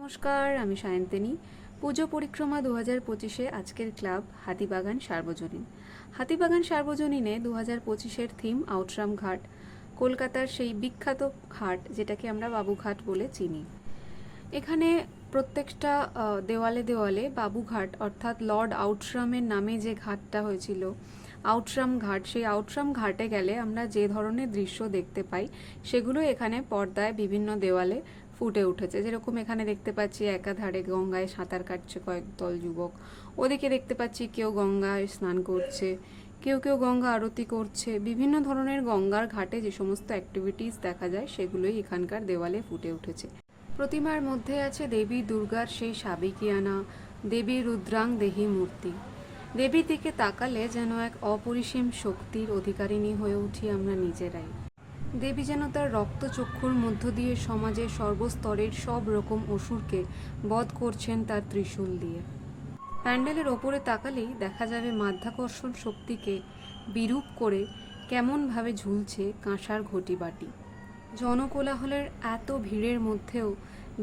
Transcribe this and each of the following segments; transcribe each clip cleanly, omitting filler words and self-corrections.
নমস্কার, আমি সায়ন্তিনী। পুজো পরিক্রমা 2025-এ আজকের ক্লাব হাতিবাগান সার্বজনীন। হাতিবাগান সার্বজনীনে 2025-এর থিম আউটরাম ঘাট, কলকাতার সেই বিখ্যাত ঘাট যেটাকে আমরা বাবুঘাট বলে চিনি। এখানে প্রত্যেকটা দেওয়ালে দেওয়ালে বাবুঘাট অর্থাৎ লর্ড আউটরামের নামে যে ঘাটটা হয়েছিল আউটরাম ঘাট, সেই আউটরাম ঘাটে গেলে আমরা যে ধরনের দৃশ্য দেখতে পাই সেগুলো এখানে পর্দায় বিভিন্ন দেওয়ালে ফুটে উঠেছে। যেরকম এখানে দেখতে পাচ্ছি একাধারে গঙ্গায় সাঁতার কাটছে কয়েক দল যুবক, ওদিকে দেখতে পাচ্ছি কেউ গঙ্গায় স্নান করছে, কেউ কেউ গঙ্গা আরতি করছে। বিভিন্ন ধরনের গঙ্গার ঘাটে যে সমস্ত অ্যাক্টিভিটিস দেখা যায় সেগুলোই এখানকার দেওয়ালে ফুটে উঠেছে। প্রতিমার মধ্যে আছে দেবী দুর্গার সেই সাবেকিয়ানা দেবী রুদ্রাং দেহী মূর্তি। দেবীর দিকে তাকালে যেন এক অপরিসীম শক্তির অধিকারিণী হয়ে উঠি আমরা নিজেরাই। দেবী যেন তার রক্তচক্ষুর মধ্য দিয়ে সমাজের সর্বস্তরের সব রকম অসুরকে বধ করছেন তার ত্রিশূল দিয়ে। প্যান্ডেলের ওপরে তাকালেই দেখা যাবে মাধ্যাকর্ষণ শক্তিকে বিরূপ করে কেমনভাবে ঝুলছে কাঁসার ঘটি বাটি। জনকোলাহলের এত ভিড়ের মধ্যেও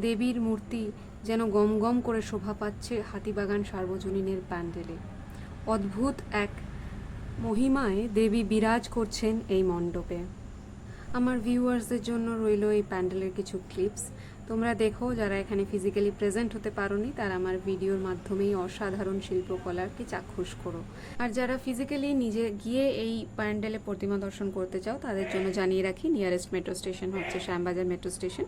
দেবীর মূর্তি যেন গম গম করে শোভা পাচ্ছে হাতিবাগান সার্বজনীনের প্যান্ডেলে। অদ্ভুত এক মহিমায় দেবী বিরাজ করছেন এই মণ্ডপে। আমার ভিউয়ার্সদের জন্য রইল এই প্যান্ডেলের কিছু ক্লিপস। তোমরা দেখো, যারা এখানে ফিজিক্যালি প্রেজেন্ট হতে পারোনি তারা আমার ভিডিওর মাধ্যমেই অসাধারণ শিল্পকলাকে চাক্ষুষ করো। আর যারা ফিজিক্যালি নিজে গিয়ে এই প্যান্ডেলে প্রতিমা দর্শন করতে চাও তাদের জন্য জানিয়ে রাখি, নিয়ারেস্ট মেট্রো স্টেশন হচ্ছে শ্যামবাজার মেট্রো স্টেশন।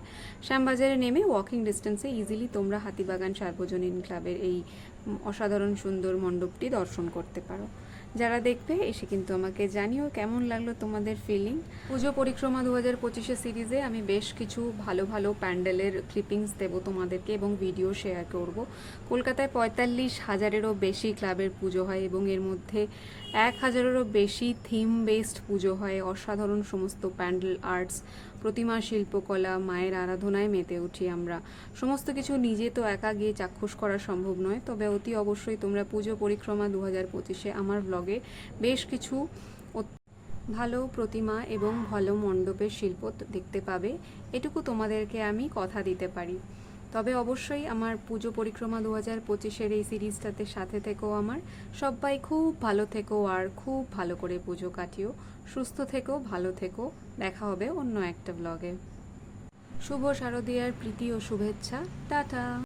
শ্যামবাজারে নেমে ওয়াকিং ডিস্টেন্সে ইজিলি তোমরা হাতিবাগান সার্বজনীন ক্লাবের এই অসাধারণ সুন্দর মণ্ডপটি দর্শন করতে পারো। যারা দেখবে এসে কিন্তু আমাকে জানিও কেমন লাগলো তোমাদের ফিলিং। পুজো পরিক্রমা 2025 সিরিজে আমি বেশ কিছু ভালো ভালো প্যান্ডেলের ক্লিপিংস দেবো তোমাদেরকে এবং ভিডিও শেয়ার করব। কলকাতায় 45,000-এরও বেশি ক্লাবের পুজো হয় এবং এর মধ্যে 1,000-এরও বেশি থিম বেসড পুজো হয়। অসাধারণ সমস্ত প্যান্ডেল আর্টস, প্রতিমা শিল্পকলা, মায়ের আরাধনায় মেতে উঠি আমরা। সমস্ত কিছু নিজে তো একা গিয়ে চাক্ষুষ করা সম্ভব নয়, তবে অতি অবশ্যই তোমরা পুজো পরিক্রমা 2025-এ আমার ব্লগে বেশ কিছু ভালো প্রতিমা এবং ভালো মণ্ডপের শিল্প দেখতে পাবে, এটুকু তোমাদেরকে আমি কথা দিতে পারি। তবে অবশ্যই আমার পুজো পরিক্রমা 2025-এর এই সিরিজটাতে সাথে থেকেও আমার। সবাই খুব ভালো থেকো আর খুব ভালো করে পুজো কাটিও। সুস্থ থেকো, ভালো থেকো। দেখা হবে অন্য একটা ব্লগে। শুভ শারদীয়ার প্রীতি ও শুভেচ্ছা। টাটা।